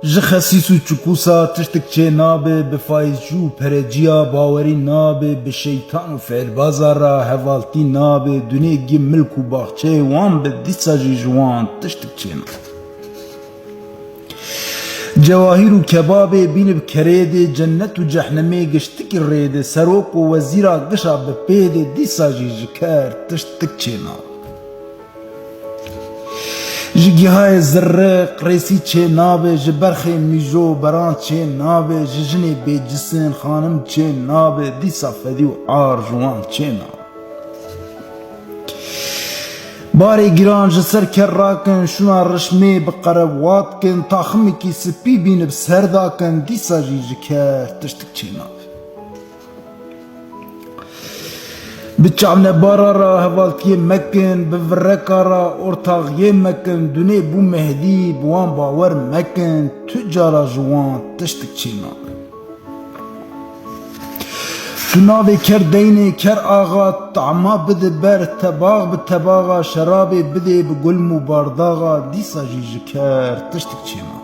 ji xesîs û çikûsa tiştek çê nabe, bi fayizcî û pereciya bawerî nabe, bi şeytan û fêlbaza ra hevaltî nabe, dunêgî milk û baxçeyê wan bi dîsa jî ji wan tiştek çê nabe. Cewahîr û kebabê bînib kerêdê, cennet û cehennemê giştikî rêdê, serok û wezîra gişa bi pêdê, dîsa jî ji ker tiştek çê nabe. Ji gihayê zirriq rêsî çê nabe, ji berxê mîjo beran çê nabe, ji jinê bêcisin xanim çê nabe, dîsa fedî û ar ji wan çê nabe. Barê giran ji ser ker rakin, şûna rişmê bi qerevat kin, taximekî spî bînib ser dakin, dîsa jî ji ker tiştek çê nabe. Bi çavnebara ra hevaltiyê mekin, bi vireka ra ortaxiyê mekin, dunê bû mehdî bi wan bawer mekin, tu cara ji wan tiştek çê nabe. Tu navê ker deynê ker axa, tahma bide ber tebax bi tebaxa, şerabê bidê bi gulm û bardaxa, dîsa jî ji ker tiştek çê nabe.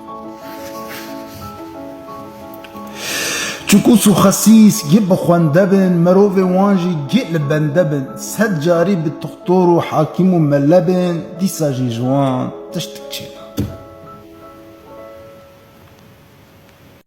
Çikûs û xesîs gê bi xwende bin, mirovê wan jî gê li bende bin, sed carî bi doktor û hakîm û mele bin, dîsa jî ji wan tiştek çê nabe.